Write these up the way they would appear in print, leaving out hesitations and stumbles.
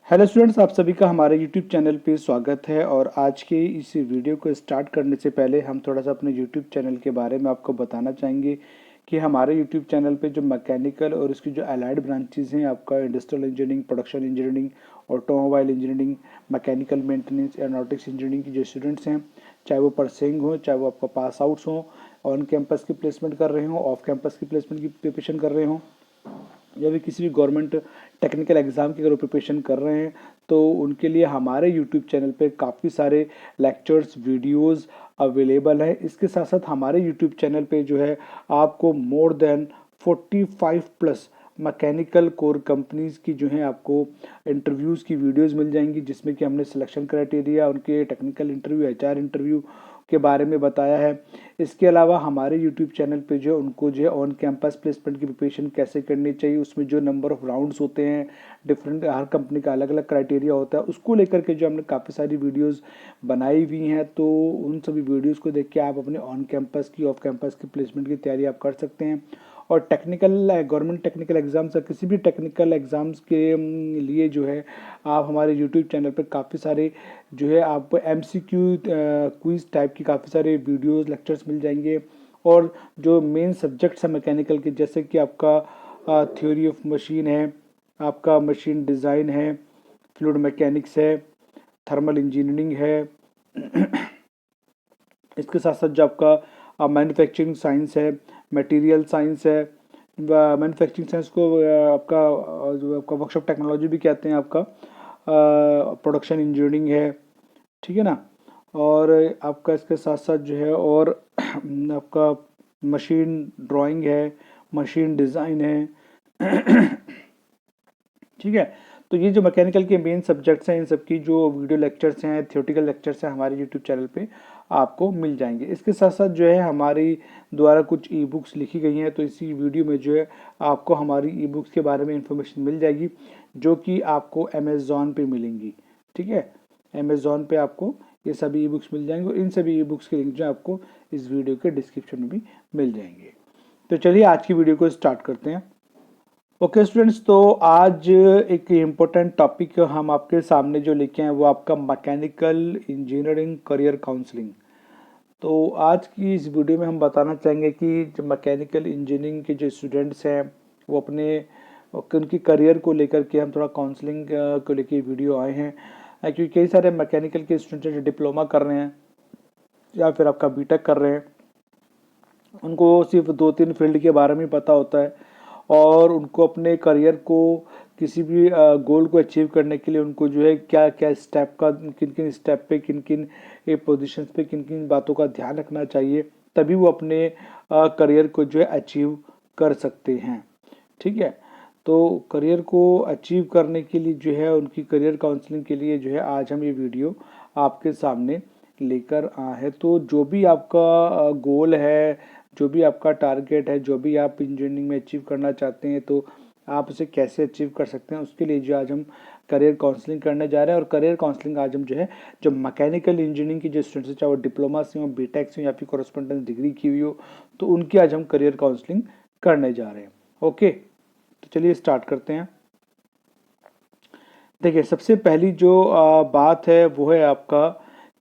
Hello students, आप सभी का हमारे यूट्यूब चैनल पे स्वागत है। और आज के इस वीडियो को स्टार्ट करने से पहले हम थोड़ा सा अपने यूट्यूब चैनल के बारे में आपको बताना चाहेंगे कि हमारे यूट्यूब चैनल पे जो मैकेनिकल और उसकी जो अलाइड ब्रांचेज हैं, आपका industrial engineering, production engineering, automobile engineering, mechanical maintenance, aeronautics engineering की जो स्टूडेंट्स हैं, चाहे वो परसेंग हो, चाहे वो आपका पास आउट्स हों, ऑन कैंपस की प्लेसमेंट कर रहे हों, ऑफ कैंपस की प्लेसमेंट की प्रिपरेशन कर रहे हों, या भी किसी भी गवर्नमेंट टेक्निकल एग्ज़ाम की अगर प्रिपरेशन कर रहे हैं, तो उनके लिए हमारे यूट्यूब चैनल पे काफ़ी सारे लेक्चर्स वीडियोस अवेलेबल है। इसके साथ साथ हमारे यूट्यूब चैनल पे जो है आपको more than 45 plus mechanical core companies की जो है आपको इंटरव्यूज़ की वीडियोस मिल जाएंगी, जिसमें कि हमने सिलेक्शन क्राइटेरिया, उनके टेक्निकल इंटरव्यू, एचआर इंटरव्यू के बारे में बताया है। इसके अलावा हमारे यूट्यूब चैनल पे जो है उनको जो है ऑन कैंपस प्लेसमेंट की प्रिपरेशन कैसे करनी चाहिए, उसमें जो नंबर ऑफ राउंड्स होते हैं, डिफरेंट हर कंपनी का अलग अलग क्राइटेरिया होता है, उसको लेकर के जो हमने काफ़ी सारी वीडियोस बनाई हुई हैं। तो उन सभी वीडियोस को देख के आप अपने ऑन कैंपस की, ऑफ कैंपस की प्लेसमेंट की तैयारी आप कर सकते हैं। और टेक्निकल गवर्नमेंट टेक्निकल एग्जाम्स या किसी भी टेक्निकल एग्जाम्स के लिए जो है आप हमारे यूट्यूब चैनल पर काफ़ी सारे जो है आपको एमसीक्यू क्विज टाइप की काफ़ी सारे वीडियोस लेक्चर्स मिल जाएंगे। और जो मेन सब्जेक्ट्स हैं मैकेनिकल के, जैसे कि आपका थ्योरी ऑफ मशीन है, आपका मशीन डिज़ाइन है, फ्लूइड मैकेनिक्स है, थर्मल इंजीनियरिंग है, इसके साथ साथ जो आपका मैन्युफैक्चरिंग साइंस है, मटेरियल साइंस है, मैन्युफैक्चरिंग साइंस को जो आपका वर्कशॉप टेक्नोलॉजी भी कहते हैं, आपका प्रोडक्शन इंजीनियरिंग है, ठीक है ना। और आपका इसके साथ साथ जो है और आपका मशीन ड्राइंग है, मशीन डिज़ाइन है, ठीक है। तो ये जो मैकेनिकल के मेन सब्जेक्ट्स हैं, इन सब की जो वीडियो लेक्चर्स हैं, थियोरेटिकल लेक्चर्स हैं, हमारे यूट्यूब चैनल पे आपको मिल जाएंगे। इसके साथ साथ जो है हमारी द्वारा कुछ ई बुक्स लिखी गई हैं, तो इसी वीडियो में जो है आपको हमारी ई बुक्स के बारे में इंफॉर्मेशन मिल जाएगी, जो कि आपको अमेज़ॉन पे मिलेंगी, ठीक है। अमेज़ॉन पे आपको ये सभी ई बुक्स मिल जाएंगे, और इन सभी ई बुक्स के लिंक जो आपको इस वीडियो के डिस्क्रिप्शन में भी मिल जाएंगे। तो चलिए आज की वीडियो को स्टार्ट करते हैं। ओके स्टूडेंट्स, तो आज एक इम्पोर्टेंट टॉपिक हम आपके सामने जो लेके आए वो आपका मैकेनिकल इंजीनियरिंग करियर काउंसलिंग। तो आज की इस वीडियो में हम बताना चाहेंगे कि जो मैकेनिकल इंजीनियरिंग के जो स्टूडेंट्स हैं वो अपने उनकी करियर को लेकर के हम थोड़ा काउंसलिंग को लेके वीडियो आए हैं, क्योंकि कई सारे मैकेनिकल के स्टूडेंट जो डिप्लोमा कर रहे हैं या फिर आपका बीटेक कर रहे हैं, उनको सिर्फ 2-3 फील्ड के बारे में पता होता है, और उनको अपने करियर को किसी भी गोल को अचीव करने के लिए उनको जो है क्या क्या स्टेप का, किन किन स्टेप पे, किन किन पोजीशंस पे किन किन बातों का ध्यान रखना चाहिए, तभी वो अपने करियर को जो है अचीव कर सकते हैं, ठीक है। तो करियर को अचीव करने के लिए जो है उनकी करियर काउंसलिंग के लिए जो है आज हम ये वीडियो आपके सामने लेकर आए हैं। तो जो भी आपका गोल है, जो भी आपका टारगेट है, जो भी आप इंजीनियरिंग में अचीव करना चाहते हैं, तो आप उसे कैसे अचीव कर सकते हैं, उसके लिए जो आज हम करियर काउंसलिंग करने जा रहे हैं। और करियर काउंसलिंग आज हम जो है जो मैकेनिकल इंजीनियरिंग की जो स्टूडेंट्स हैं, चाहे वो डिप्लोमा से हो, बीटेक से हो, या फिर कॉरेस्पॉन्डेंस डिग्री की हुई हो, तो उनकी आज हम करियर काउंसलिंग करने जा रहे हैं। ओके, तो चलिए स्टार्ट करते हैं। देखिए, सबसे पहली जो बात है वो है आपका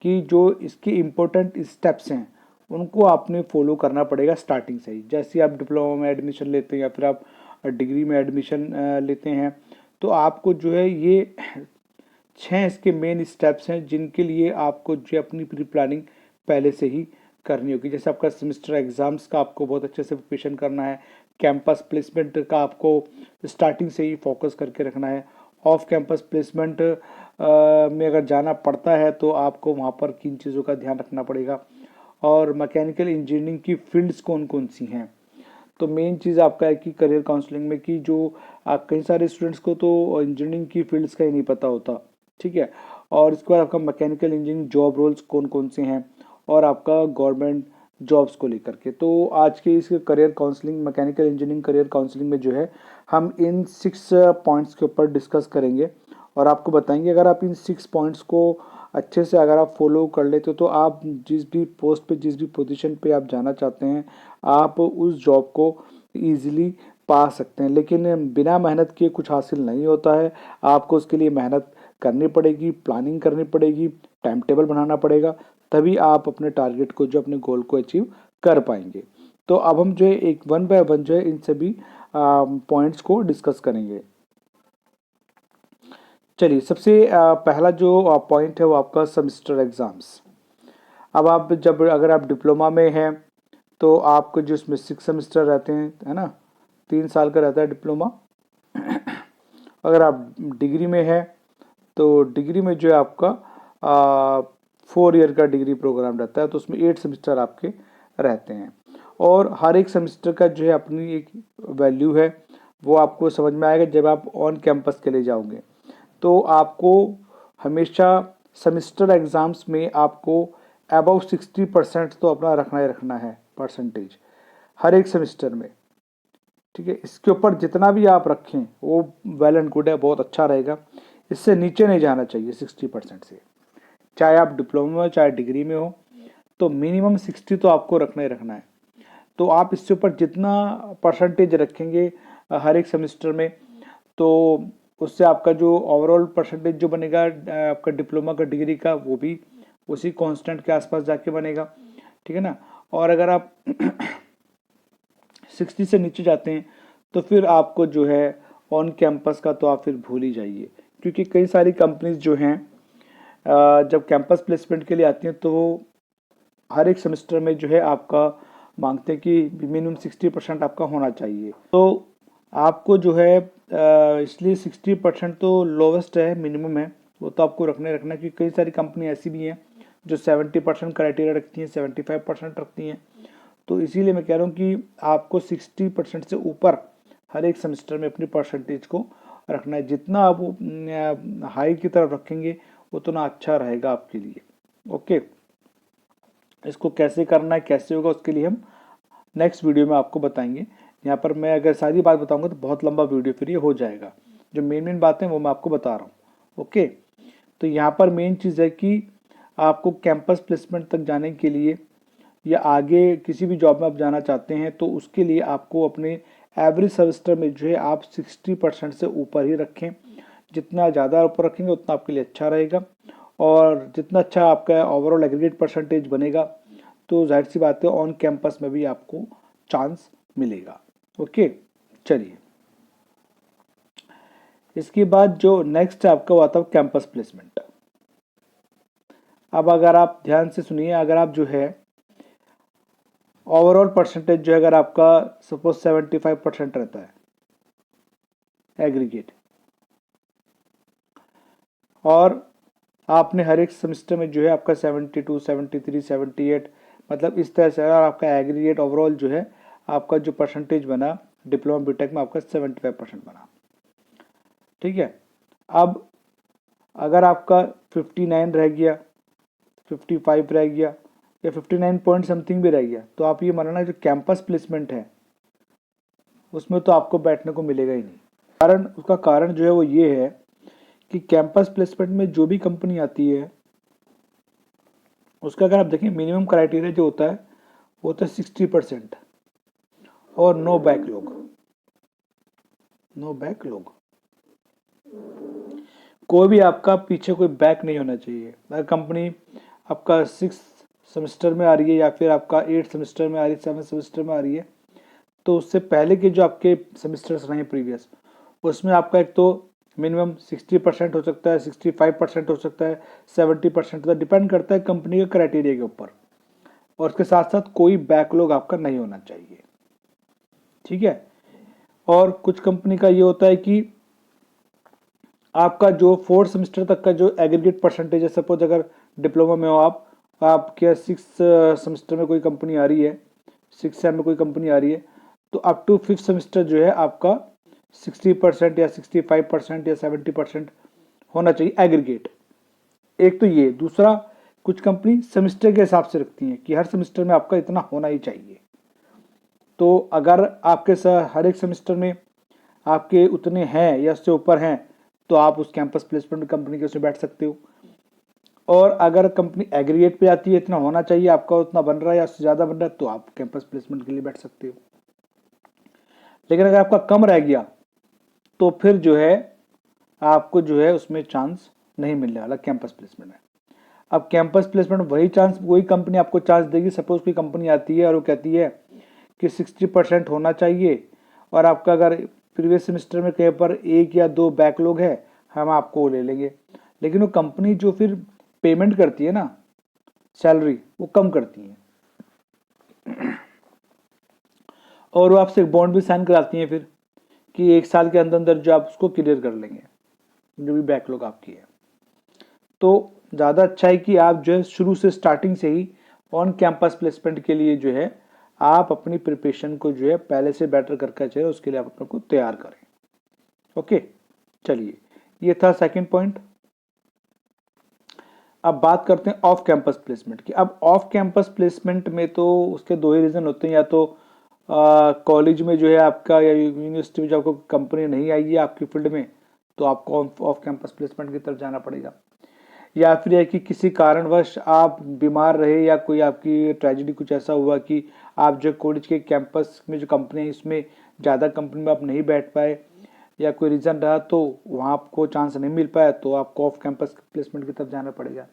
कि जो इसके इम्पोर्टेंट स्टेप्स हैं उनको आपने फॉलो करना पड़ेगा स्टार्टिंग से ही। जैसे आप डिप्लोमा में एडमिशन लेते हैं या फिर आप डिग्री में एडमिशन लेते हैं, तो आपको जो है ये 6 इसके मेन स्टेप्स हैं जिनके लिए आपको जो है अपनी प्री प्लानिंग पहले से ही करनी होगी। जैसे आपका सेमेस्टर एग्जाम्स का आपको बहुत अच्छे से प्रिपरेशन करना है, कैंपस प्लेसमेंट का आपको स्टार्टिंग से ही फोकस करके रखना है, ऑफ कैंपस प्लेसमेंट में अगर जाना पड़ता है तो आपको वहाँ पर किन चीज़ों का ध्यान रखना पड़ेगा, और मैकेनिकल इंजीनियरिंग की फील्ड्स कौन कौन सी हैं। तो मेन चीज़ आपका है कि करियर काउंसलिंग में कि जो कई सारे स्टूडेंट्स को तो इंजीनियरिंग की फील्ड्स का ही नहीं पता होता, ठीक है। और इसके बाद आपका मैकेनिकल इंजीनियरिंग जॉब रोल्स कौन कौन से हैं, और आपका गवर्नमेंट जॉब्स को लेकर के। तो आज के इस career counselling, mechanical engineering career counselling में जो है हम इन 6 पॉइंट्स के ऊपर डिस्कस करेंगे, और आपको बताएंगे अगर आप इन 6 पॉइंट्स को अच्छे से अगर आप फॉलो कर लेते हो, तो आप जिस भी पोस्ट पे, जिस भी पोजीशन पे आप जाना चाहते हैं, आप उस जॉब को ईजिली पा सकते हैं, लेकिन बिना मेहनत किए कुछ हासिल नहीं होता है। आपको उसके लिए मेहनत करनी पड़ेगी, प्लानिंग करनी पड़ेगी, टाइम टेबल बनाना पड़ेगा, तभी आप अपने टारगेट को जो अपने गोल को अचीव कर पाएंगे। तो अब हम जो है एक वन बाय वन जो है इन सभी पॉइंट्स को डिस्कस करेंगे। चलिए, सबसे पहला जो पॉइंट है वो आपका सेमेस्टर एग्जाम्स। अब आप जब अगर आप डिप्लोमा में हैं तो आपको जो इसमें 6 सेमेस्टर रहते हैं, है ना, 3 साल का रहता है डिप्लोमा। अगर आप डिग्री में है तो डिग्री में जो है आपका 4 ईयर का डिग्री प्रोग्राम रहता है, तो उसमें 8 सेमेस्टर आपके रहते हैं। और हर एक सेमेस्टर का जो है अपनी एक वैल्यू है, वो आपको समझ में आएगा जब आप ऑन कैंपस के लिए जाओगे। तो आपको हमेशा सेमेस्टर एग्ज़ाम्स में आपको अबव 60% तो अपना रखना ही रखना है परसेंटेज हर एक सेमेस्टर में। ठीक है, इसके ऊपर जितना भी आप रखें वो वेल एंड गुड है, बहुत अच्छा रहेगा। इससे नीचे नहीं जाना चाहिए 60% से, चाहे आप डिप्लोमा में चाहे डिग्री में हो, तो मिनिमम 60 तो आपको रखना ही रखना है। तो आप इससे ऊपर जितना परसेंटेज रखेंगे हर एक सेमेस्टर में, तो उससे आपका जो ओवरऑल परसेंटेज जो बनेगा आपका डिप्लोमा का डिग्री का, वो भी उसी कांस्टेंट के आसपास जाके बनेगा। ठीक है ना। और अगर आप 60 से नीचे जाते हैं तो फिर आपको जो है ऑन कैंपस का तो आप फिर भूल ही जाइए, क्योंकि कई सारी कंपनीज जो हैं जब कैंपस प्लेसमेंट के लिए आती हैं तो हर एक सेमेस्टर में जो है आपका मांगते हैं कि मिनिमम 60% आपका होना चाहिए। तो आपको जो है इसलिए 60% तो लोवेस्ट है, मिनिमम है, वो तो आपको रखना क्योंकि कई सारी कंपनी ऐसी भी हैं जो 70% क्राइटेरिया रखती हैं, 75% रखती हैं। तो इसीलिए मैं कह रहा हूँ कि आपको 60% से ऊपर हर एक सेमेस्टर में अपनी परसेंटेज को रखना है। जितना आप हाई की तरफ रखेंगे उतना अच्छा रहेगा आपके लिए। ओके, इसको कैसे करना है, कैसे होगा, उसके लिए हम नेक्स्ट वीडियो में आपको बताएंगे। यहाँ पर मैं अगर सारी बात बताऊंगा तो बहुत लंबा वीडियो फिर ये हो जाएगा। जो मेन बातें वो मैं आपको बता रहा हूँ। ओके, तो यहाँ पर मेन चीज़ है कि आपको कैंपस प्लेसमेंट तक जाने के लिए या आगे किसी भी जॉब में आप जाना चाहते हैं तो उसके लिए आपको अपने एवरेज सेमेस्टर में जो है आप 60% से ऊपर ही रखें। जितना ज़्यादा ऊपर रखेंगे उतना आपके लिए अच्छा रहेगा, और जितना अच्छा आपका ओवरऑल एग्रीगेट परसेंटेज बनेगा तो जाहिर सी बात है ऑन कैंपस में भी आपको चांस मिलेगा। ओके, चलिए, इसके बाद जो नेक्स्ट है आपका वो आता है कैंपस प्लेसमेंट। अब अगर आप ध्यान से सुनिए, अगर आप जो है ओवरऑल परसेंटेज जो है अगर आपका सपोज 75% रहता है एग्रीगेट, और आपने हर एक सेमेस्टर में जो है आपका 72, 73, 78, मतलब इस तरह से अगर आपका एग्रीगेट ओवरऑल जो है आपका जो परसेंटेज बना डिप्लोमा बीटेक में आपका 75% बना। ठीक है, अब अगर आपका 59 रह गया, 55 रह गया, या 59 पॉइंट समथिंग भी रह गया, तो आप ये मानना जो कैंपस प्लेसमेंट है उसमें तो आपको बैठने को मिलेगा ही नहीं। उसका कारण जो है वो ये है कि कैंपस प्लेसमेंट में जो भी कंपनी आती है उसका अगर आप देखें मिनिमम क्राइटेरिया जो होता है वो होता है 60% और नो बैकलॉग। नो बैकलॉग, कोई भी आपका पीछे कोई बैक नहीं होना चाहिए। अगर कंपनी आपका 6 सेमेस्टर में आ रही है या फिर आपका 8 सेमेस्टर में आ रही है, 7 सेमेस्टर में आ रही है, तो उससे पहले के जो आपके सेमेस्टर्स रहे प्रीवियस, उसमें आपका एक तो मिनिमम 60% हो सकता है, 65% हो सकता है, 70% होता है, डिपेंड करता है कंपनी के क्राइटेरिया के ऊपर। और उसके साथ साथ कोई बैकलॉग आपका नहीं होना चाहिए। ठीक है, और कुछ कंपनी का ये होता है कि आपका जो 4th सेमेस्टर तक का जो एग्रीगेट परसेंटेज है, सपोज अगर डिप्लोमा में हो आपके 6 सेमेस्टर में कोई कंपनी आ रही है, 6 सेम में कोई कंपनी आ रही है, तो अप टू 5th सेमेस्टर जो है आपका 60% या 65% या 70% होना चाहिए एग्रीगेट। एक तो ये, दूसरा कुछ कंपनी सेमेस्टर के हिसाब से रखती हैं कि हर सेमेस्टर में आपका इतना होना ही चाहिए। तो अगर आपके हर एक सेमेस्टर में आपके उतने हैं या उससे ऊपर हैं तो आप उस कैंपस प्लेसमेंट कंपनी के उसमें बैठ सकते हो। और अगर कंपनी एग्रीगेट पे आती है इतना होना चाहिए आपका, उतना बन रहा है या उससे ज़्यादा बन रहा है, तो आप कैंपस प्लेसमेंट के लिए बैठ सकते हो। लेकिन अगर आपका कम रह गया तो फिर जो है आपको जो है उसमें चांस नहीं मिलने वाला कैंपस प्लेसमेंट में। अब कैंपस प्लेसमेंट वही कंपनी आपको चांस देगी। सपोज कोई कंपनी आती है और वो कहती है कि 60% होना चाहिए, और आपका अगर प्रीवियस सेमेस्टर में कहीं पर 1 या 2 बैकलॉग है, हम आपको वो ले लेंगे। लेकिन वो कंपनी जो फिर पेमेंट करती है ना, सैलरी, वो कम करती है, और वो आपसे एक बॉन्ड भी साइन कराती है फिर कि 1 साल के अंदर अंदर जो आप उसको क्लियर कर लेंगे, जो भी बैकलॉग आपकी है। तो ज़्यादा अच्छा है कि आप जो है शुरू से स्टार्टिंग से ही ऑन कैंपस प्लेसमेंट के लिए जो है आप अपनी प्रिपरेशन को जो है पहले से बेटर करके चाहिए, उसके लिए आप अपने को तैयार करें। ओके, चलिए, ये था सेकंड पॉइंट। अब बात करते हैं ऑफ कैंपस प्लेसमेंट की। अब ऑफ कैंपस प्लेसमेंट में तो उसके 2 ही रीज़न होते हैं, या तो कॉलेज में जो है आपका या यूनिवर्सिटी में जो आपको कंपनी नहीं आई है आपकी फील्ड में, तो आपको ऑफ कैंपस प्लेसमेंट की तरफ जाना पड़ेगा। या फिर है कि किसी कारणवश आप बीमार रहे या कोई आपकी ट्रेजेडी कुछ ऐसा हुआ कि आप जो कॉलेज के कैंपस में जो कंपनी है इसमें ज़्यादा कंपनी में आप नहीं बैठ पाए, या कोई रीज़न रहा तो वहाँ आपको चांस नहीं मिल पाया, तो आपको ऑफ कैंपस प्लेसमेंट की तरफ जाना पड़ेगा।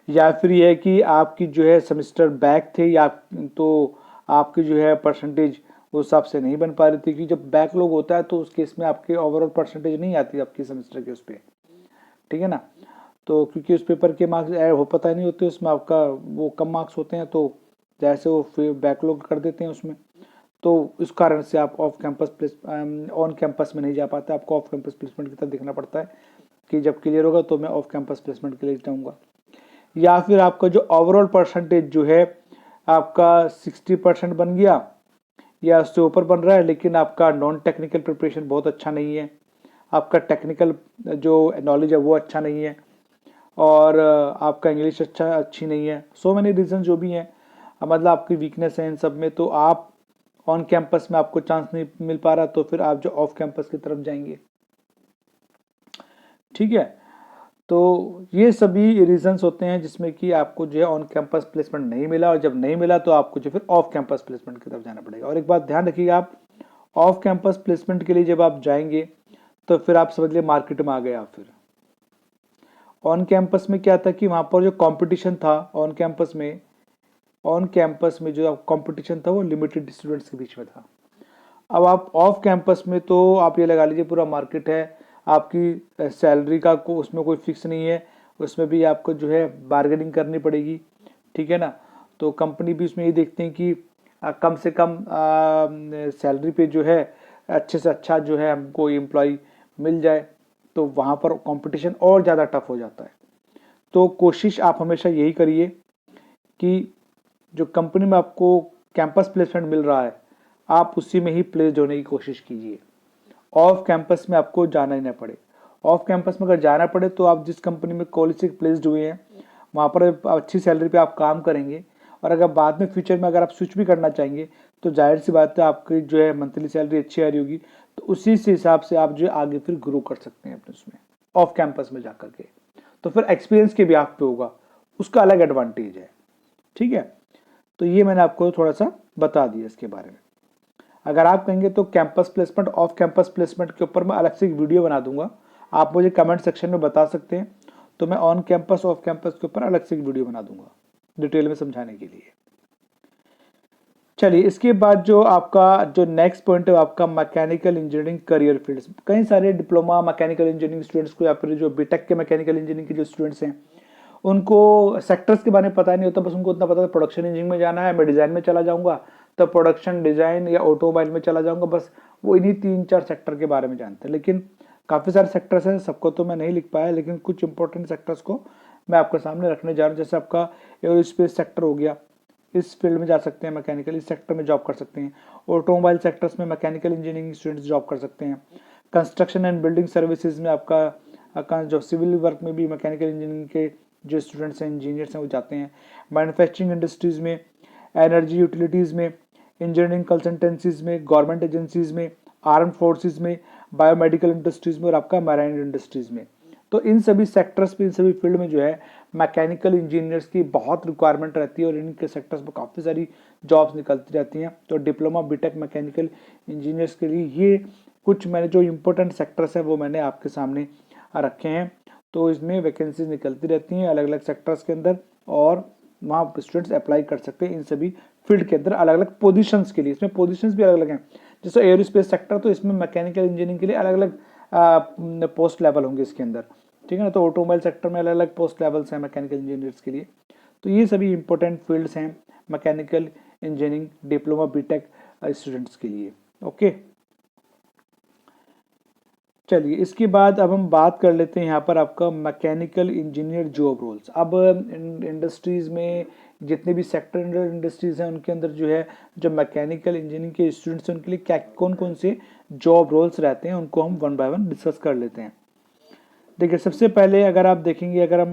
या फिर यह है कि आपकी जो है सेमेस्टर बैक थे, या तो आपकी जो है परसेंटेज उस हिसाब से नहीं बन पा रही थी, कि जब बैकलॉग होता है तो उस केस में आपके ओवरऑल परसेंटेज नहीं आती आपकी सेमेस्टर के उस पर, ठीक है ना। तो क्योंकि उस पेपर के मार्क्स ऐड हो पता नहीं होते, उसमें आपका वो कम मार्क्स होते हैं, तो जैसे वो फिर बैकलॉग कर देते हैं उसमें, तो इस कारण से आप ऑफ कैंपस ऑन कैंपस में नहीं जा पाते। आपको ऑफ कैंपस प्लेसमेंट की तरफ देखना पड़ता है कि जब क्लियर होगा तो मैं ऑफ कैंपस प्लेसमेंट के लिए जाऊँगा। या फिर आपका जो ओवरऑल परसेंटेज जो है आपका 60% बन गया या उससे ऊपर बन रहा है, लेकिन आपका नॉन टेक्निकल प्रिपरेशन बहुत अच्छा नहीं है, आपका टेक्निकल जो नॉलेज है वो अच्छा नहीं है, और आपका इंग्लिश अच्छी नहीं है, सो मैनी रीज़न जो भी हैं, मतलब आपकी वीकनेस है इन सब में, तो आप ऑन कैंपस में आपको चांस नहीं मिल पा रहा, तो फिर आप जो ऑफ कैंपस की तरफ जाएंगे। ठीक है, तो ये सभी रीजंस होते हैं जिसमें कि आपको जो है ऑन कैंपस प्लेसमेंट नहीं मिला, और जब नहीं मिला तो आपको जो फिर ऑफ कैंपस प्लेसमेंट की तरफ जाना पड़ेगा। और एक बात ध्यान रखिएगा, आप ऑफ कैंपस प्लेसमेंट के लिए जब आप जाएंगे तो फिर आप समझ लिए मार्केट में आ गए आप। फिर ऑन कैंपस में क्या था कि वहाँ पर जो कंपटीशन था ऑन कैंपस में जो कंपटीशन था वो लिमिटेड स्टूडेंट्स के बीच में था। अब आप ऑफ कैंपस में तो आप ये लगा लीजिए पूरा मार्केट है, आपकी सैलरी का उसमें कोई फिक्स नहीं है, उसमें भी आपको जो है बार्गेनिंग करनी पड़ेगी, ठीक है ना। तो कंपनी भी उसमें ये देखते हैं कि कम से कम सैलरी पे जो है अच्छे से अच्छा जो है हमको एम्प्लॉय मिल जाए, तो वहाँ पर कंपटीशन और ज़्यादा टफ हो जाता है। तो कोशिश आप हमेशा यही करिए कि जो कंपनी में आपको कैंपस प्लेसमेंट मिल रहा है आप उसी में ही प्लेस्ड होने की कोशिश कीजिए, ऑफ कैंपस में आपको जाना ही ना पड़े। ऑफ कैंपस में अगर जाना पड़े तो आप जिस कंपनी में कॉलेज से प्लेस्ड हुए हैं वहाँ पर अच्छी सैलरी पे आप काम करेंगे, और अगर बाद में फ्यूचर में अगर आप स्विच भी करना चाहेंगे तो जाहिर सी बात है आपकी जो है मंथली सैलरी अच्छी आ रही होगी, तो उसी से हिसाब से आप जो है आगे फिर ग्रो कर सकते हैं अपने उसमें ऑफ कैंपस में जाकर के। तो फिर एक्सपीरियंस के भी आप पे होगा, उसका अलग एडवांटेज है, ठीक है। तो ये मैंने आपको थोड़ा सा बता दिया इसके बारे में। अगर आप कहेंगे तो campus placement off campus placement के ऊपर मैं अलग से एक वीडियो बना दूंगा, आप मुझे कमेंट सेक्शन में बता सकते हैं, तो मैं ऑन कैंपस ऑफ कैंपस के ऊपर अलग से एक वीडियो बना दूंगा डिटेल में समझाने के लिए। चलिए, इसके बाद जो आपका जो नेक्स्ट पॉइंट है आपका मैकेनिकल इंजीनियरिंग करियर फील्ड्स। कई सारे डिप्लोमा मैकेनिकल इंजीनियरिंग स्टूडेंट्स को या फिर जो बीटेक के मैकेनिकल इंजीनियरिंग के जो स्टूडेंट्स हैं उनको सेक्टर्स के बारे में पता नहीं होता, बस उनको इतना पता है प्रोडक्शन इंजीनियरिंग में जाना है, मैं डिज़ाइन में चला जाऊंगा, तो प्रोडक्शन डिज़ाइन या ऑटोमोबाइल में चला जाऊंगा, बस वो इन्हीं 3-4 सेक्टर के बारे में जानते हैं। लेकिन काफ़ी सारे सेक्टर्स हैं, सबको तो मैं नहीं लिख पाया, लेकिन कुछ इंपॉर्टेंट सेक्टर्स को मैं आपके सामने रखने जा रहा हूँ। जैसे आपका एरोस्पेस सेक्टर हो गया, इस फील्ड में जा सकते हैं मैकेनिकल, इस सेक्टर में जॉब कर सकते हैं। ऑटोमोबाइल सेक्टर्स में मैकेनिकल इंजीनियरिंग स्टूडेंट्स जॉब कर सकते हैं। कंस्ट्रक्शन एंड बिल्डिंग सर्विसेज में आपका जो सिविल वर्क में भी मैकेनिकल इंजीनियरिंग के जो स्टूडेंट्स हैं इंजीनियर्स हैं वो जाते हैं। मैन्युफैक्चरिंग इंडस्ट्रीज़ में, एनर्जी यूटिलिटीज़ में, इंजीनियरिंग कंसल्टेंसीज में, गवर्नमेंट एजेंसीज में, आर्म फोर्सेज में, बायोमेडिकल इंडस्ट्रीज़ में और आपका मैराइन इंडस्ट्रीज़ में। तो इन सभी सेक्टर्स पे, इन सभी फील्ड में जो है मैकेनिकल इंजीनियर्स की बहुत रिक्वायरमेंट रहती है और इनके सेक्टर्स में काफ़ी सारी जॉब्स निकलती रहती हैं। तो डिप्लोमा बीटेक मैकेनिकल इंजीनियर्स के लिए ये कुछ मैंने जो इम्पोर्टेंट सेक्टर्स हैं वो मैंने आपके सामने रखे हैं। तो इसमें वैकेंसीज निकलती रहती हैं अलग अलग सेक्टर्स के अंदर और वहाँ स्टूडेंट्स अप्लाई कर सकते हैं इन सभी फील्ड के अंदर अलग अलग पोजीशंस के लिए। इसमें पोजीशंस भी अलग अलग हैं, जैसे एयरोस्पेस सेक्टर, तो इसमें मैकेनिकल इंजीनियरिंग के लिए अलग अलग पोस्ट लेवल होंगे इसके अंदर, ठीक है ना। तो ऑटोमोबाइल सेक्टर में अलग अलग पोस्ट लेवल्स हैं मैकेनिकल इंजीनियर्स के लिए। तो ये सभी इंपॉर्टेंट फील्ड्स हैं mechanical engineering diploma BTech students के लिए। ओके, चलिए इसके बाद अब हम बात कर लेते हैं यहाँ पर आपका मैकेनिकल इंजीनियर जॉब रोल्स। अब इंडस्ट्रीज़ में जितने भी सेक्टर इंडस्ट्रीज़ हैं उनके अंदर जो है जो मैकेनिकल इंजीनियरिंग के स्टूडेंट्स हैं उनके लिए क्या कौन कौन से जॉब रोल्स रहते हैं उनको हम वन बाय वन डिस्कस कर लेते हैं। देखिए सबसे पहले अगर आप देखेंगे, अगर हम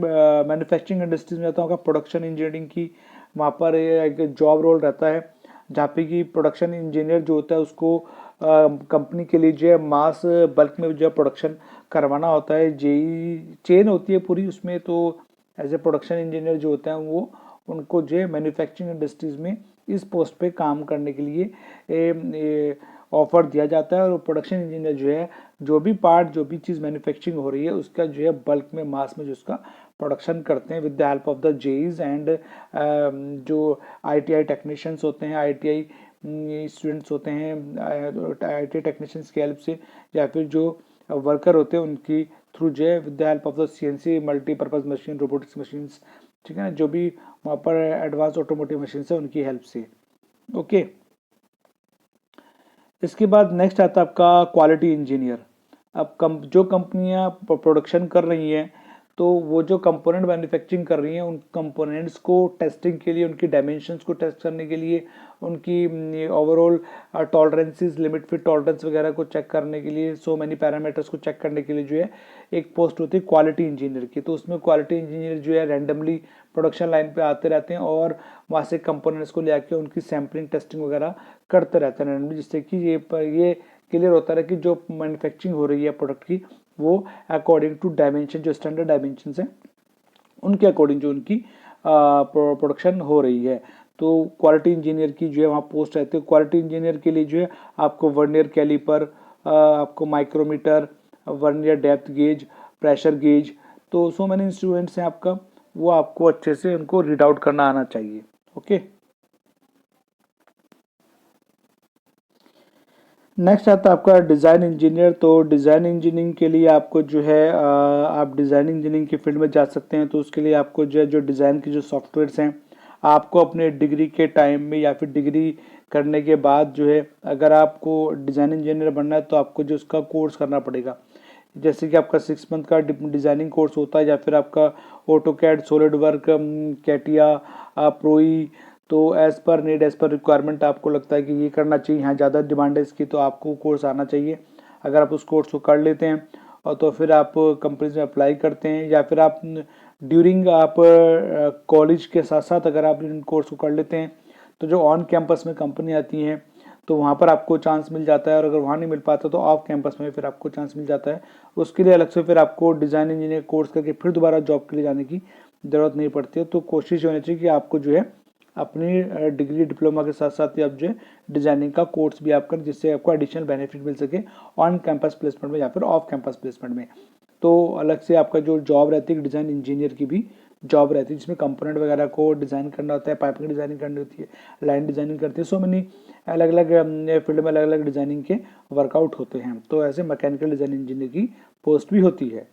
मैन्युफैक्चरिंग इंडस्ट्रीज में जाता होगा प्रोडक्शन इंजीनियरिंग की, वहाँ पर एक जॉब रोल रहता है जहाँ पे कि प्रोडक्शन इंजीनियर जो होता है उसको कंपनी के लिए जो है मास बल्क में जो है प्रोडक्शन करवाना होता है। जेई चेन होती है पूरी उसमें, तो एज ए प्रोडक्शन इंजीनियर जो होते हैं वो उनको जो है मैन्युफैक्चरिंग इंडस्ट्रीज में इस पोस्ट पे काम करने के लिए ऑफर दिया जाता है। और प्रोडक्शन इंजीनियर जो है जो भी पार्ट जो भी चीज़ मैन्युफैक्चरिंग हो रही है उसका जो है बल्क में मास में जो उसका प्रोडक्शन करते हैं with the help of the JEs and जो आईटीआई टेक्नीशियंस होते हैं, आईटीआई स्टूडेंट्स होते हैं, आईटीआई टेक्नीशियंस की हेल्प से, या फिर जो वर्कर होते हैं उनकी थ्रू जो है with the help of the CNC multipurpose machine, robotics machines, ठीक है ना, जो भी वहाँ पर एडवांस ऑटोमोटिव मशीन है उनकी हेल्प से। ओके, इसके बाद नेक्स्ट आता है आपका क्वालिटी इंजीनियर। अब जो कंपनियां प्रोडक्शन कर रही हैं तो वो जो कंपोनेंट मैन्युफैक्चरिंग कर रही हैं उन कंपोनेंट्स को टेस्टिंग के लिए, उनकी डायमेंशंस को टेस्ट करने के लिए, उनकी overall tolerances, limit fit tolerance वगैरह को चेक करने के लिए, सो मैनी पैरामीटर्स को चेक करने के लिए जो है एक पोस्ट होती है क्वालिटी इंजीनियर की। तो उसमें क्वालिटी इंजीनियर जो है रैंडमली प्रोडक्शन लाइन पे आते रहते हैं और वहाँ से कंपोनेंट्स को ले आके उनकी सैम्पलिंग टेस्टिंग वगैरह करते रहते हैं रैंडमली, जिससे कि ये क्लियर होता है कि जो मैन्युफैक्चरिंग हो रही है प्रोडक्ट की वो अकॉर्डिंग टू डायमेंशन, जो स्टैंडर्ड डायमेंशन है उनके अकॉर्डिंग जो उनकी प्रोडक्शन हो रही है। तो क्वालिटी इंजीनियर की जो है वहाँ पोस्ट रहती है। क्वालिटी इंजीनियर के लिए जो है आपको वर्नियर कैलिपर, आपको micrometer, vernier depth gauge, pressure gauge, तो सो मैनी इंस्ट्रूमेंट्स हैं आपका, वो आपको अच्छे से उनको रीड आउट करना आना चाहिए। ओके, नेक्स्ट आता है आपका डिज़ाइन इंजीनियर। तो डिज़ाइन इंजीनियरिंग के लिए आपको जो है आप डिज़ाइन इंजीनियरिंग की फील्ड में जा सकते हैं। तो उसके लिए आपको जो है जो डिज़ाइन के जो सॉफ्टवेयर्स हैं आपको अपने डिग्री के टाइम में या फिर डिग्री करने के बाद जो है अगर आपको डिज़ाइन इंजीनियर बनना है तो आपको जो उसका कोर्स करना पड़ेगा। जैसे कि आपका 6 मंथ का डिज़ाइनिंग कोर्स होता है, या फिर आपका ऑटोकैड, सॉलिड वर्क, कैटिया, प्रोई, तो as per need, as per requirement आपको लगता है कि ये करना चाहिए, यहाँ ज़्यादा डिमांड है इसकी, तो आपको कोर्स आना चाहिए। अगर आप उस कोर्स को कर लेते हैं और तो फिर आप कंपनीज में अप्लाई करते हैं, या फिर आप ड्यूरिंग आप कॉलेज के साथ साथ अगर आप इन कोर्स को कर लेते हैं तो जो ऑन कैंपस में कंपनी आती हैं तो वहाँ पर आपको चांस मिल जाता है। और अगर वहाँ नहीं मिल पाता तो ऑफ कैंपस में फिर आपको चांस मिल जाता है। उसके लिए अलग से फिर आपको डिज़ाइन इंजीनियर कोर्स करके फिर दोबारा जॉब के लिए जाने की ज़रूरत नहीं पड़ती है। तो कोशिश होनी चाहिए कि आपको जो है अपनी डिग्री डिप्लोमा के साथ साथ ही आप जो है डिज़ाइनिंग का कोर्स भी आप करें, जिससे आपको एडिशनल बेनिफिट मिल सके ऑन कैंपस प्लेसमेंट में या फिर ऑफ कैंपस प्लेसमेंट में। तो अलग से आपका जो जॉब रहती है डिज़ाइन इंजीनियर की भी जॉब रहती है, जिसमें कंपोनेंट वगैरह को डिज़ाइन करना होता है, पाइपिंग डिज़ाइनिंग करनी होती है, लाइन डिज़ाइनिंग करती है, सो मैनी अलग अलग फील्ड में अलग अलग डिज़ाइनिंग के वर्कआउट होते हैं। तो ऐसे मैकेनिकल डिज़ाइन इंजीनियर की पोस्ट भी होती है।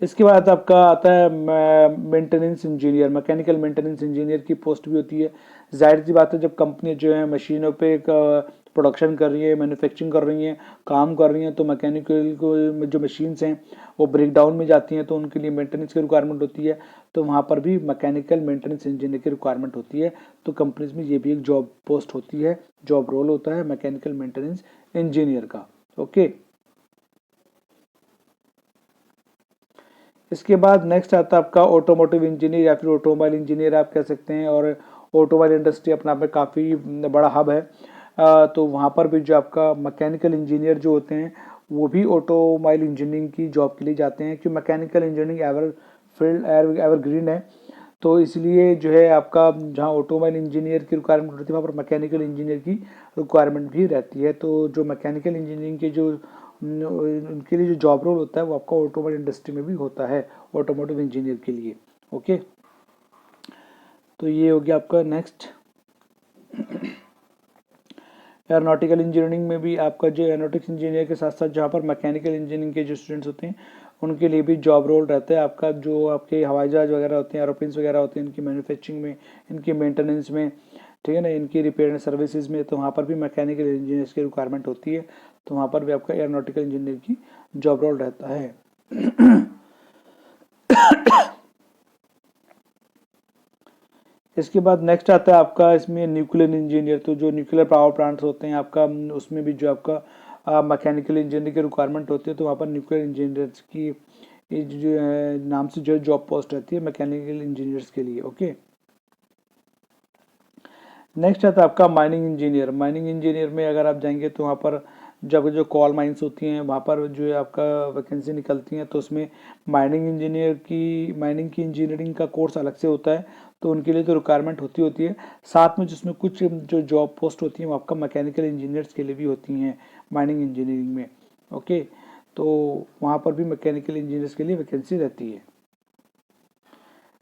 इसके बाद आपका आता है maintenance engineer. Mechanical maintenance engineer की पोस्ट भी होती है। जाहिर सी बात है जब कंपनी जो है मशीनों पे प्रोडक्शन कर रही है, मैन्युफैक्चरिंग कर रही हैं, काम कर रही हैं, तो मैकेनिकल को जो मशीन्स हैं वो ब्रेक डाउन में जाती हैं, तो उनके लिए मेंटेनेंस की रिक्वायरमेंट होती है। तो वहाँ पर भी मैकेनिकल मेंटेनेंस इंजीनियर की रिक्वायरमेंट होती है। तो कंपनीज में ये भी एक जॉब पोस्ट होती है, जॉब रोल होता है मैकेनिकल मेंटेनेंस इंजीनियर का। ओके, इसके बाद नेक्स्ट आता है आपका ऑटोमोटिव इंजीनियर या फिर ऑटोमोबाइल इंजीनियर आप कह सकते हैं। और ऑटोमोबाइल इंडस्ट्री अपने आप में काफ़ी बड़ा हब है। तो वहाँ पर भी जो आपका मैकेनिकल इंजीनियर जो होते हैं वो भी ऑटोमोबाइल इंजीनियरिंग की जॉब के लिए जाते हैं, क्योंकि मैकेनिकल इंजीनियरिंग एवरग्रीन है, तो इसलिए जो है आपका जहाँ ऑटोमोबाइल इंजीनियर की रिक्वायरमेंट होती है वहाँ पर मैकेनिकल इंजीनियर की रिक्वायरमेंट भी रहती है। तो जो मैकेनिकल इंजीनियरिंग के जो उनके लिए जो जॉब रोल होता है वो आपका ऑटोमोबाइल इंडस्ट्री में भी होता है, ऑटोमोटिव इंजीनियर के लिए। ओके, तो ये हो गया आपका नेक्स्ट। एरोनॉटिकल इंजीनियरिंग में भी आपका जो एरोनॉटिक्स इंजीनियर के साथ साथ जहाँ पर मैकेनिकल इंजीनियरिंग के जो स्टूडेंट्स होते हैं उनके लिए भी जॉब रोल रहता है आपका। जो आपके हवाई जहाज वगैरह होते हैं, एरोप्लेन्स वगैरह होते हैं, इनकी मैन्युफैक्चरिंग में, इनकी मेंटेनेंस में, ठीक है ना, इनकी रिपेयर एंड सर्विसेज में, तो वहाँ पर भी मैकेनिकल इंजीनियर्स की रिक्वायरमेंट होती है, तो वहाँ पर भी आपका एरोनॉटिकल इंजीनियर की जॉब रोल रहता है। इसके बाद नेक्स्ट आता है आपका इसमें न्यूक्लियर इंजीनियर। तो जो न्यूक्लियर पावर प्लांट्स होते हैं आपका, उसमें भी जो आपका मैकेनिकल इंजीनियर की रिक्वायरमेंट होती है, तो वहाँ पर न्यूक्लियर इंजीनियर्स की जो नाम से जो जॉब पोस्ट रहती है मैकेनिकल इंजीनियर्स के लिए। ओके, नेक्स्ट आता है आपका माइनिंग इंजीनियर। माइनिंग इंजीनियर में अगर आप जाएंगे तो वहाँ पर जब जो कॉल माइंस होती हैं वहाँ पर जो है आपका वैकेंसी निकलती हैं, तो उसमें माइनिंग की इंजीनियरिंग का कोर्स अलग से होता है, तो उनके लिए तो रिक्वायरमेंट होती है। साथ में जिसमें कुछ जो जॉब पोस्ट होती हैं वो आपका मैकेनिकल इंजीनियर्स के लिए भी होती हैं माइनिंग इंजीनियरिंग में। ओके, तो वहाँ पर भी मैकेनिकल इंजीनियर्स के लिए वैकेंसी रहती है।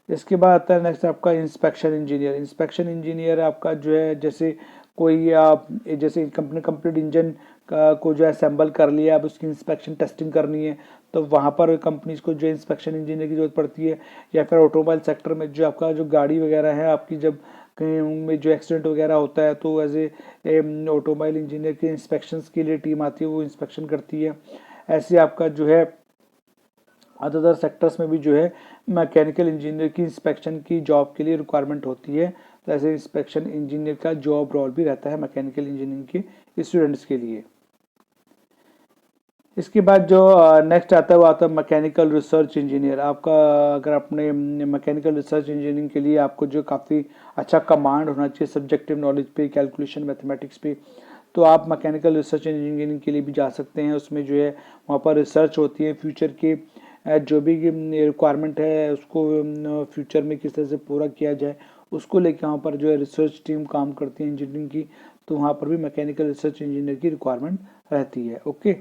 इसके बाद आता है नेक्स्ट आपका इंस्पेक्शन इंजीनियर। इंस्पेक्शन इंजीनियर आपका जो है जैसे कोई आप जैसे कंपनी कंप्लीट इंजन को जो असेंबल कर लिया, अब उसकी इंस्पेक्शन टेस्टिंग करनी है, तो वहाँ पर कंपनीज को जो इंस्पेक्शन इंजीनियर की जरूरत पड़ती है। या फिर ऑटोमोबाइल सेक्टर में जो आपका जो गाड़ी वगैरह है आपकी, जब कहीं उनमें जो एक्सीडेंट वगैरह होता है तो एज ए ऑटोमोबाइल इंजीनियर के इंस्पेक्शन के लिए टीम आती है, वो इंस्पेक्शन करती है। ऐसे आपका जो है अदर सेक्टर्स में भी जो है मैकेनिकल इंजीनियर की इंस्पेक्शन की जॉब के लिए रिक्वायरमेंट होती है, तो ऐसे इंस्पेक्शन इंजीनियर का जॉब रोल भी रहता है मैकेनिकल इंजीनियरिंग के स्टूडेंट्स के लिए। इसके बाद जो नेक्स्ट आता है वो आता है मैकेनिकल रिसर्च इंजीनियर। आपका अगर अपने मैकेनिकल रिसर्च इंजीनियरिंग के लिए आपको जो काफ़ी अच्छा कमांड होना चाहिए सब्जेक्टिव नॉलेज पे, कैलकुलेशन, मैथमेटिक्स पे, तो आप मैकेनिकल रिसर्च इंजीनियरिंग के लिए भी जा सकते हैं। उसमें जो है वहाँ पर रिसर्च होती है, फ्यूचर के जो भी रिक्वायरमेंट है उसको फ्यूचर में किस तरह से पूरा किया जाए उसको लेकर वहाँ पर जो है रिसर्च टीम काम करती है इंजीनियरिंग की, तो वहाँ पर भी मैकेनिकल रिसर्च इंजीनियर की रिक्वायरमेंट रहती है। ओके,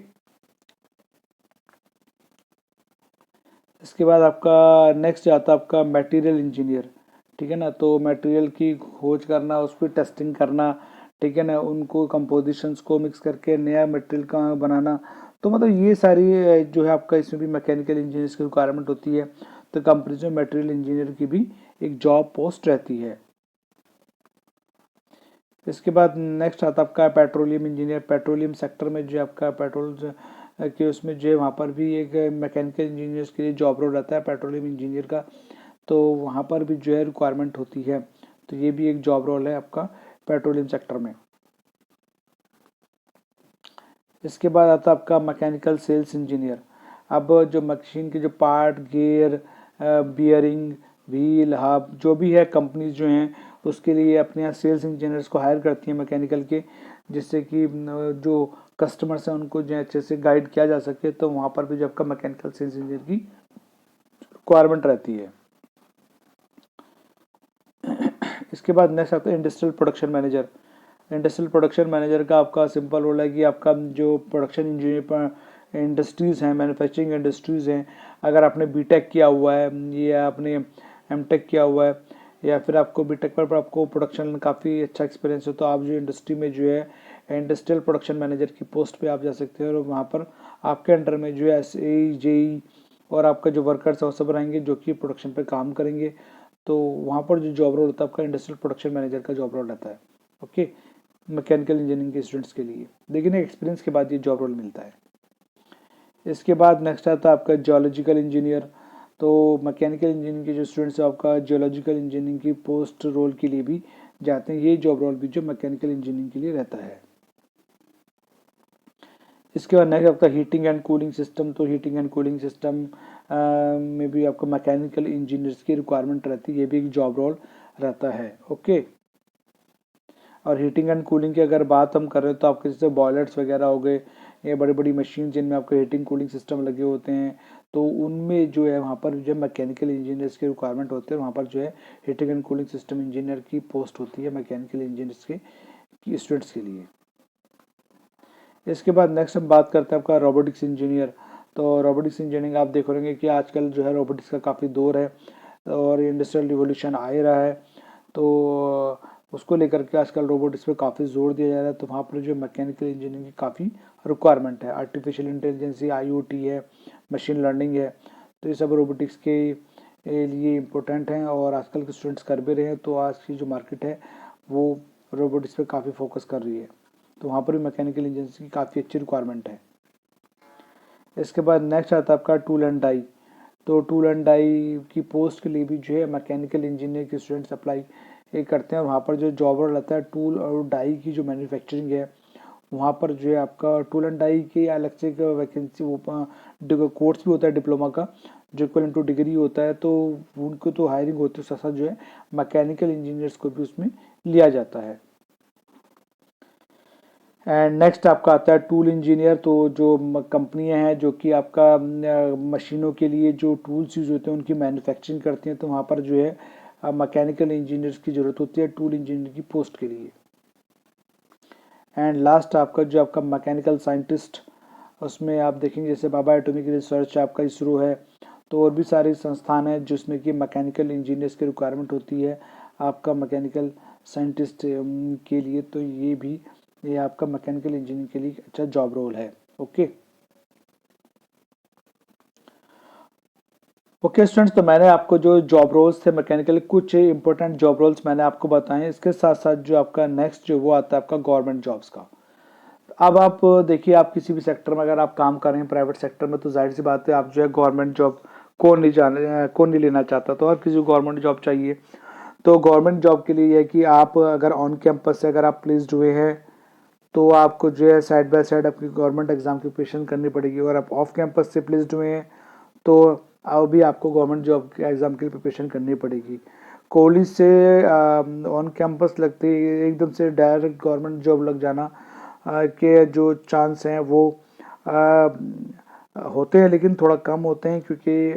इसके बाद आपका नेक्स्ट आता है आपका मटेरियल इंजीनियर। ठीक है ना, तो मटेरियल की खोज करना, उस पर टेस्टिंग करना, ठीक है ना, उनको कंपोजिशंस को मिक्स करके नया मटेरियल का बनाना, तो मतलब ये सारी जो है आपका इसमें भी मैकेनिकल इंजीनियर्स की रिक्वायरमेंट होती है। तो कंपनीज में मटेरियल इंजीनियर की भी एक जॉब पोस्ट रहती है। इसके बाद नेक्स्ट आता है आपका पेट्रोलियम इंजीनियर। पेट्रोलियम सेक्टर में जो आपका पेट्रोल कि उसमें जो है वहाँ पर भी एक मैकेनिकल इंजीनियर्स के लिए जॉब रोल रहता है पेट्रोलियम इंजीनियर का, तो वहाँ पर भी जो है रिक्वायरमेंट होती है, तो ये भी एक जॉब रोल है आपका पेट्रोलियम सेक्टर में। इसके बाद आता है आपका मैकेनिकल सेल्स इंजीनियर। अब जो मशीन के जो part, gear, bearing, wheel, hub जो भी है कंपनीज जो हैं उसके लिए अपने यहाँ सेल्स इंजीनियर्स को हायर करती हैं मैकेनिकल के, जिससे कि जो कस्टमर्स हैं उनको जो अच्छे से गाइड किया जा सके, तो वहाँ पर भी जो आपका मैकेनिकल सेल्स इंजीनियर की रिक्वायरमेंट रहती है। इसके बाद नेक्स्ट आता है industrial production manager. Industrial production manager का आपका सिंपल रोल है कि आपका जो प्रोडक्शन इंजीनियर पर इंडस्ट्रीज़ हैं, मैन्युफैक्चरिंग इंडस्ट्रीज़ हैं, अगर आपने बीटेक किया हुआ है या आपने एमटेक किया हुआ है या फिर आपको बीटेक पर आपको प्रोडक्शन काफ़ी अच्छा एक्सपीरियंस है, तो आप जो इंडस्ट्री में जो है इंडस्ट्रियल प्रोडक्शन मैनेजर की पोस्ट पे आप जा सकते हैं, और वहाँ पर आपके अंडर में जो है एसई, जेई और आपका जो वर्कर्स है वो सब रहेंगे जो कि प्रोडक्शन पे काम करेंगे, तो वहाँ पर जो जॉब रोल होता है आपका इंडस्ट्रियल प्रोडक्शन मैनेजर का जॉब रोल रहता है। ओके, मैकेनिकल इंजीनियरिंग के स्टूडेंट्स के लिए, लेकिन एक्सपीरियंस के बाद ये जॉब रोल मिलता है। इसके बाद नेक्स्ट आता है आपका जियोलॉजिकल इंजीनियर। तो मैकेनिकल इंजीनियरिंग के जो स्टूडेंट्स हैं आपका जियोलॉजिकल इंजीनियरिंग की पोस्ट रोल के लिए भी जाते हैं, ये जॉब रोल भी जो मैकेनिकल इंजीनियरिंग के लिए रहता है। इसके बाद नेक्स्ट आपका हीटिंग एंड कूलिंग सिस्टम। तो हीटिंग एंड कूलिंग सिस्टम में भी आपको मैकेनिकल इंजीनियर्स की रिक्वायरमेंट रहती है, ये भी एक जॉब रोल रहता है। ओके, और हीटिंग एंड कूलिंग की अगर बात हम कर रहे हैं तो आपके जैसे बॉयलर्स वगैरह हो गए या बड़ी बड़ी मशीन जिनमें आपको हीटिंग कूलिंग सिस्टम लगे होते हैं, तो उनमें जो है वहाँ पर जो मैकेनिकल इंजीनियर्स की रिक्वायरमेंट होती है, वहाँ पर जो है heating and cooling system engineer की पोस्ट होती है मैकेनिकल इंजीनियर्स के स्टूडेंट्स के लिए। इसके बाद नेक्स्ट हम बात करते हैं आपका रोबोटिक्स इंजीनियर। तो रोबोटिक्स इंजीनियरिंग आप देख रहे कि आजकल जो है रोबोटिक्स का काफ़ी दौर है और इंडस्ट्रियल रिवोल्यूशन आ ही रहा है, तो उसको लेकर के आजकल रोबोटिक्स पे काफ़ी जोर दिया जा रहा है। तो वहाँ पर जो मैकेनिकल इंजीनियरिंग की काफ़ी रिक्वायरमेंट है। आर्टिफिशियल इंटेलिजेंस, IoT है, मशीन लर्निंग है, तो ये सब रोबोटिक्स के लिए इम्पोर्टेंट हैं और आजकल के स्टूडेंट्स कर भी रहे हैं। तो आज की जो मार्केट है वो रोबोटिक्स पे काफ़ी फोकस कर रही है, तो वहाँ पर भी मैकेनिकल इंजीनियरिंग की काफ़ी अच्छी रिक्वायरमेंट है। इसके बाद नेक्स्ट आता है आपका टूल एंड डाई। तो टूल एंड डाई की पोस्ट के लिए भी जो है मैकेनिकल इंजीनियर के स्टूडेंट्स अप्लाई करते हैं। वहाँ पर जो जॉब रोल रहता है टूल और डाई की जो मैन्युफैक्चरिंग है, वहाँ पर जो है आपका टूल एंड डाई के अलग से वैकेंसी वो कोर्स भी होता है डिप्लोमा का, जो इक्वल टू डिग्री होता है, तो उनको तो हायरिंग होती है, साथ साथ जो है मैकेनिकल इंजीनियर्स को भी उसमें लिया जाता है। एंड नेक्स्ट आपका आता है टूल इंजीनियर। तो जो कंपनियां हैं जो कि आपका मशीनों के लिए जो टूल्स यूज होते हैं उनकी मैन्युफैक्चरिंग करती हैं, तो वहाँ पर जो है मैकेनिकल इंजीनियर्स की ज़रूरत होती है टूल इंजीनियर की पोस्ट के लिए। एंड लास्ट आपका जो आपका मैकेनिकल साइंटिस्ट, उसमें आप देखेंगे जैसे भाभा एटॉमिक रिसर्च आपका इसरो है, तो और भी सारे संस्थान हैं जिसमें कि मैकेनिकल इंजीनियर्स की रिक्वायरमेंट होती है आपका मैकेनिकल साइंटिस्ट के लिए। तो ये आपका मैकेनिकल इंजीनियरिंग के लिए अच्छा जॉब रोल है। ओके स्टूडेंट्स, तो मैंने आपको जो जॉब रोल्स थे मैकेनिकल, कुछ इंपॉर्टेंट जॉब रोल्स मैंने आपको बताए। इसके साथ साथ जो आपका नेक्स्ट जो वो आता है आपका गवर्नमेंट जॉब्स का। अब आप देखिए, आप किसी भी सेक्टर में अगर आप काम कर रहे हैं प्राइवेट सेक्टर में, तो जाहिर सी बात है आप जो है गवर्नमेंट जॉब कौन नहीं लेना चाहता, तो हर किसी को गवर्नमेंट जॉब चाहिए। तो गवर्नमेंट जॉब के लिए है कि आप अगर ऑन कैंपस से अगर आप प्लेस्ड हुए हैं, तो आपको जो है साइड बाय साइड अपनी गवर्नमेंट एग्जाम की प्रिपरेशन करनी पड़ेगी। और आप ऑफ कैंपस से प्लेस्ड हुए हैं तो अब भी आपको गवर्नमेंट जॉब के एग्ज़ाम के लिए प्रिपरेशन करनी पड़ेगी। कॉलेज से ऑन कैंपस लगते ही एकदम से डायरेक्ट गवर्नमेंट जॉब लग जाना के जो चांस हैं वो होते हैं, लेकिन थोड़ा कम होते हैं, क्योंकि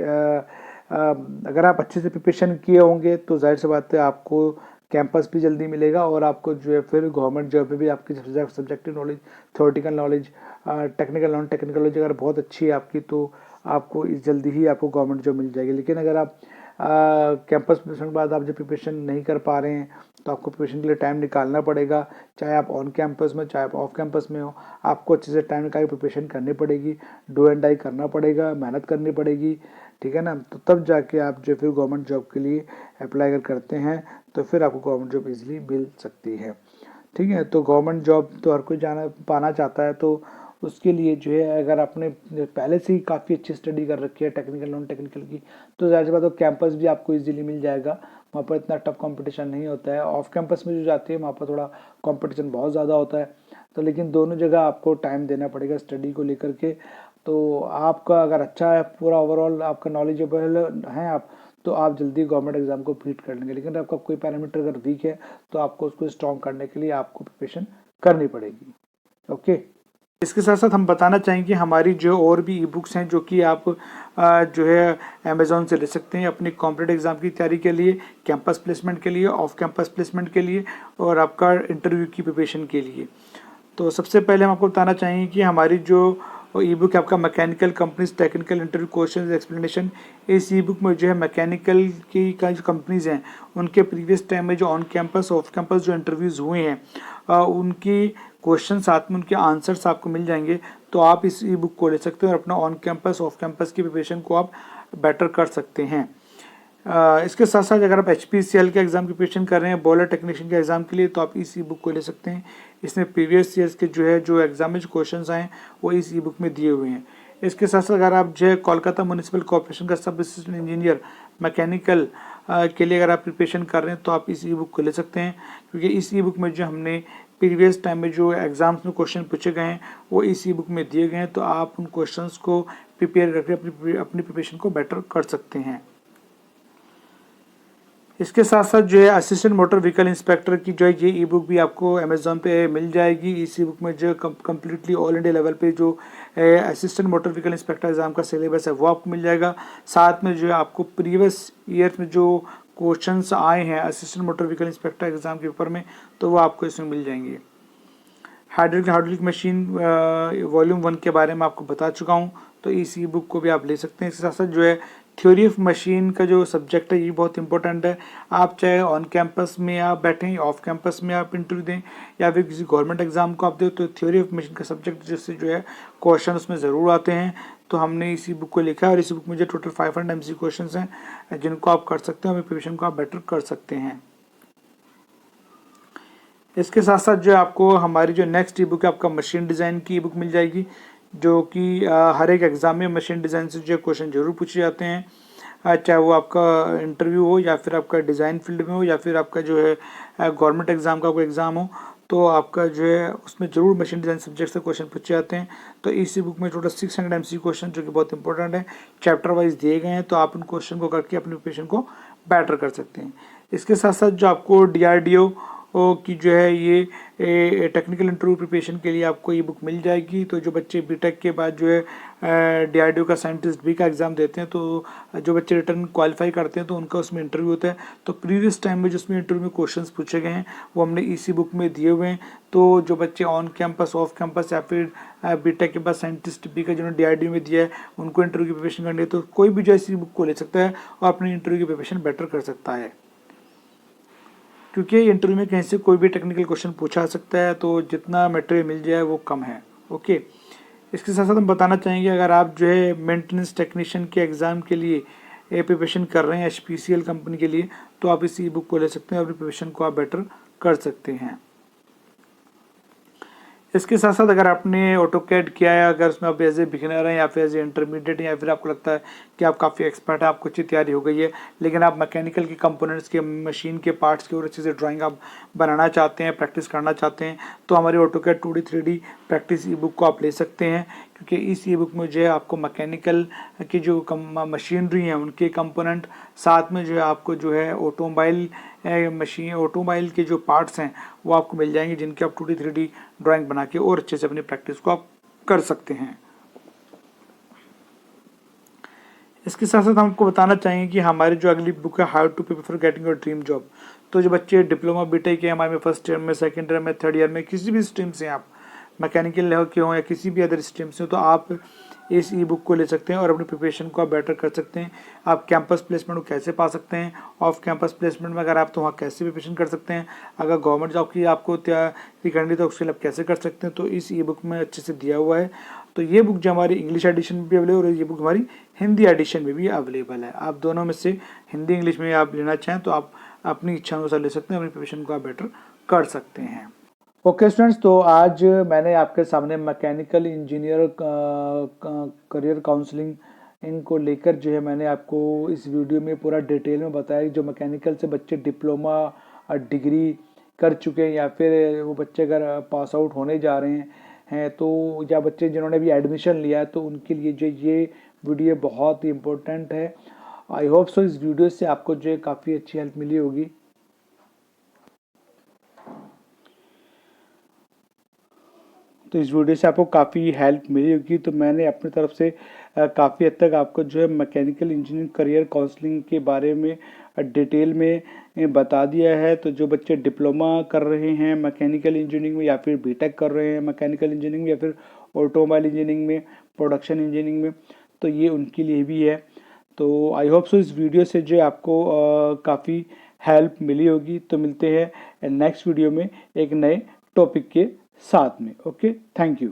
अगर आप अच्छे से प्रिपरेशन किए होंगे तो जाहिर सी बात है आपको कैंपस भी जल्दी मिलेगा और आपको जो है फिर गवर्नमेंट जॉब पे भी आपकी subjective knowledge, theoretical knowledge, technical non technical knowledge अगर बहुत अच्छी है आपकी, तो आपको इस जल्दी ही आपको गवर्नमेंट जॉब मिल जाएगी। लेकिन अगर आप कैंपस प्लेसमेंट के बाद आप जब प्रिपरेशन नहीं कर पा रहे हैं, तो आपको प्रिपरेशन के लिए टाइम निकालना पड़ेगा। चाहे आप ऑन कैंपस में चाहे आप ऑफ कैंपस में हो, आपको अच्छे से टाइम निकाल के प्रिपरेशन करनी पड़ेगी, डू एंड डाई करना पड़ेगा, मेहनत करनी पड़ेगी, ठीक है ना। तो तब जाके आप जो फिर गवर्नमेंट जॉब के लिए अप्लाई अगर करते हैं तो फिर आपको गवर्नमेंट जॉब इजीली मिल सकती है, ठीक है। तो गवर्नमेंट जॉब तो हर कोई पाना चाहता है, तो उसके लिए जो है अगर आपने पहले से ही काफ़ी अच्छी स्टडी कर रखी है टेक्निकल नॉन टेक्निकल की, तो ज़ाहिर सी बात है कैंपस भी आपको इजीली मिल जाएगा, वहाँ पर इतना टफ कंपटीशन नहीं होता है। ऑफ कैंपस में जो जाती है वहाँ पर थोड़ा कंपटीशन बहुत ज़्यादा होता है, तो लेकिन दोनों जगह आपको टाइम देना पड़ेगा स्टडी को लेकर के। तो आपका अगर अच्छा है, पूरा ओवरऑल आपका नॉलेजेबल है आप, तो आप जल्दी गवर्नमेंट एग्जाम को बीट कर लेंगे। लेकिन आपका कोई पैरामीटर अगर वीक है तो आपको उसको स्ट्रॉन्ग करने के लिए आपको प्रिपरेशन करनी पड़ेगी। ओके, इसके साथ साथ हम बताना चाहेंगे हमारी जो और भी ई बुक्स हैं जो कि आप जो है अमेज़ॉन से ले सकते हैं अपनी कॉम्पिटेटिव एग्जाम की तैयारी के लिए, कैंपस प्लेसमेंट के लिए, ऑफ कैंपस प्लेसमेंट के लिए और आपका इंटरव्यू की प्रिपरेशन के लिए। तो सबसे पहले हम आपको बताना चाहेंगे कि हमारी जो ई बुक है आपका mechanical companies technical interview question explanation, इस ई बुक में जो है मैकेनिकल की का जो कंपनीज़ हैं उनके प्रीवियस टाइम में जो ऑन कैंपस ऑफ कैंपस जो इंटरव्यूज़ हुए हैं उनकी क्वेश्चन साथ में उनके आंसर्स आपको मिल जाएंगे। तो आप इस ई बुक को ले सकते हैं और अपना ऑन कैंपस ऑफ कैंपस की प्रिपरेशन को आप बेटर कर सकते हैं। इसके साथ साथ अगर आप HPCL के एग्ज़ाम की प्रिपरेशन कर रहे हैं बॉयलर टेक्नीशियन के एग्ज़ाम के लिए, तो आप इस ई बुक को ले सकते हैं। इसमें प्रीवियस ईयर्स के जो एग्जाम में जो क्वेश्चन आए हैं वो इस ई बुक में दिए हुए हैं। इसके साथ साथ अगर आप जो है कोलकाता म्यूनिसिपल कॉर्पोरेशन का सब असिस्टेंट इंजीनियर मैकेनिकल के लिए अगर आप प्रिपरेशन कर रहे हैं तो आप इस ई बुक को ले सकते हैं, क्योंकि इस ई बुक में जो हमने प्रीवियस टाइम में जो एग्जाम्स में क्वेश्चन पूछे गए हैं वो इस ई बुक में दिए गए हैं। तो आप उन क्वेश्चंस को प्रिपेयर करके अपनी प्रिपरेशन को बेटर कर सकते हैं। इसके साथ साथ जो है असिस्टेंट मोटर व्हीकल इंस्पेक्टर की जो है ये ई बुक भी आपको अमेज़ॉन पे मिल जाएगी। इस ई बुक में जो कम्प्लीटली ऑल इंडिया लेवल पे जो assistant motor vehicle inspector exam का सिलेबस है वो आपको मिल जाएगा। साथ में जो है आपको प्रीवियस ईयर में जो क्वेश्चंस आए हैं assistant motor vehicle inspector exam के पेपर में, तो वो आपको इसमें मिल जाएंगे। हाइड्रोलिक मशीन वॉल्यूम 1 के बारे में आपको बता चुका हूँ, तो इस ई बुक को भी आप ले सकते हैं। इसके साथ साथ जो है थ्योरी ऑफ मशीन का जो सब्जेक्ट है ये बहुत इंपॉर्टेंट है। आप चाहे ऑन कैंपस में आप बैठें, ऑफ कैंपस में आप इंटरव्यू दें या फिर किसी गवर्नमेंट एग्जाम को आप दें, तो थ्योरी ऑफ मशीन का सब्जेक्ट जिससे जो है क्वेश्चन उसमें ज़रूर आते हैं, तो हमने इसी बुक को लिखा है। और इसी बुक में जो टोटल 500 MCQ क्वेश्चन हैं जिनको आप कर सकते हैं और प्रिपरेशन को आप बेटर कर सकते हैं। इसके साथ साथ जो आपको हमारी जो नेक्स्ट ई बुक है आपका मशीन डिज़ाइन की ई बुक मिल जाएगी, जो कि हर एक एग्ज़ाम में मशीन डिज़ाइन से जो क्वेश्चन जरूर पूछे जाते हैं, चाहे वो आपका इंटरव्यू हो या फिर आपका डिज़ाइन फील्ड में हो या फिर आपका जो है गवर्नमेंट एग्ज़ाम का कोई एग्ज़ाम हो, तो आपका जो है उसमें ज़रूर मशीन डिज़ाइन सब्जेक्ट से क्वेश्चन पूछे जाते हैं। तो इसी बुक में टोटल 600 MCQ क्वेश्चन जो कि बहुत इंपॉर्टेंट है चैप्टर वाइज दिए गए हैं, तो आप उन क्वेश्चन को करके अपनी प्रिपरेशन को बेटर कर सकते हैं। इसके साथ साथ जो आपको DRDO की जो है ये टेक्निकल इंटरव्यू प्रिपरेशन के लिए आपको ये बुक मिल जाएगी। तो जो बच्चे बीटेक के बाद जो है DRDO का साइंटिस्ट भी का एग्ज़ाम देते हैं, तो जो बच्चे रिटर्न क्वालिफाई करते हैं तो उनका उसमें इंटरव्यू होता है। तो प्रीवियस टाइम में जिसमें इंटरव्यू में क्वेश्चंस पूछे गए हैं वो हमने इसी बुक में दिए हुए हैं। तो जो बच्चे ऑन कैंपस, ऑफ कैंपस या फिर बीटेक के बाद साइंटिस्ट बी का जिन्होंने DRDO में दिया है उनको इंटरव्यू की प्रिपरेशन करनी है, तो कोई भी जो इसी बुक को ले सकता है और अपनी इंटरव्यू की प्रिपरेशन बेटर कर सकता है, क्योंकि इंटरव्यू में कहीं से कोई भी टेक्निकल क्वेश्चन पूछा सकता है, तो जितना मटेरियल मिल जाए वो कम है। ओके, इसके साथ साथ हम बताना चाहेंगे अगर आप जो है मेंटेनेंस टेक्नीशियन के एग्ज़ाम के लिए प्रिपरेशन कर रहे हैं HPCL कंपनी के लिए, तो आप इस ई बुक को ले सकते हैं और अपनी प्रिपरेशन को आप बेटर कर सकते हैं। इसके साथ साथ अगर आपने ऑटोकैड किया है, अगर उसमें आप एज ए बिगिनर हैं या फिर एज ए इंटरमीडिएट या फिर आपको लगता है कि आप काफ़ी एक्सपर्ट हैं, आपको अच्छी तैयारी हो गई है, लेकिन आप मैकेनिकल के कंपोनेंट्स के, मशीन के पार्ट्स के और अच्छे से ड्राइंग आप बनाना चाहते हैं, प्रैक्टिस करना चाहते हैं, तो हमारी ऑटोकैड 2D 3D प्रैक्टिस ई बुक को आप ले सकते हैं। क्योंकि इस ई बुक में जो है आपको मैकेनिकल की जो मशीनरी हैं उनके कंपोनेंट, साथ में जो है आपको जो है ऑटोमोबाइल के जो पार्ट्स हैं वो आपको मिल जाएंगे, जिनके आप 2D 3D ड्राइंग बना के और अच्छे से अपनी प्रैक्टिस को आप कर सकते हैं। इसके साथ साथ हमको बताना चाहिए कि हमारी जो अगली बुक है how to prepare for getting your dream job, तो जो बच्चे डिप्लोमा बीटेक के हमारे में फर्स्ट ईयर में, सेकंड ईयर में, थर्ड ईयर में, किसी भी स्ट्रीम से आप मैकेनिकल लेवल के हों या किसी भी अदर स्ट्रीम से हो, तो आप इस ई बुक को ले सकते हैं और अपनी प्रिपरेशन को आप बेटर कर सकते हैं। आप कैंपस प्लेसमेंट को कैसे पा सकते हैं, ऑफ कैंपस प्लेसमेंट में अगर आप तो वहाँ कैसे प्रिपरेशन कर सकते हैं, अगर गवर्नमेंट जॉब की आपको तैयारी करनी तो उसके लिए आप कैसे कर सकते हैं, तो इस ई बुक में अच्छे से दिया हुआ है। तो ये बुक जो हमारी इंग्लिश एडिशन में भी अवेलेबल है और ये बुक हमारी हिंदी एडिशन में भी अवेलेबल है। आप दोनों में से हिंदी इंग्लिश में आप लेना चाहें तो आप अपनी इच्छा अनुसार ले सकते हैं, अपनी प्रिपरेशन को आप बेटर कर सकते हैं। ओके स्टूडेंट्स, तो आज मैंने आपके सामने मैकेनिकल इंजीनियर करियर काउंसलिंग इनको लेकर जो है मैंने आपको इस वीडियो में पूरा डिटेल में बताया कि जो मैकेनिकल से बच्चे डिप्लोमा और डिग्री कर चुके हैं या फिर वो बच्चे अगर पास आउट होने जा रहे हैं तो, या बच्चे जिन्होंने भी एडमिशन लिया है, तो उनके लिए जो ये वीडियो बहुत ही इम्पोर्टेंट है। आई होप सो इस वीडियो से आपको जो है काफ़ी अच्छी हेल्प मिली होगी। तो इस वीडियो से आपको काफ़ी हेल्प मिली होगी। तो मैंने अपनी तरफ से काफ़ी हद तक आपको जो है मैकेनिकल इंजीनियरिंग करियर काउंसलिंग के बारे में डिटेल में बता दिया है। तो जो बच्चे डिप्लोमा कर रहे हैं मैकेनिकल इंजीनियरिंग में या फिर बीटेक कर रहे हैं मैकेनिकल इंजीनियरिंग में या फिर ऑटोमोबाइल इंजीनियरिंग में, प्रोडक्शन इंजीनियरिंग में, तो ये उनके लिए भी है। तो आई होप सो इस वीडियो से जो आपको काफ़ी हेल्प मिली होगी। तो मिलते हैं नेक्स्ट वीडियो में एक नए टॉपिक के साथ में। Okay, thank you.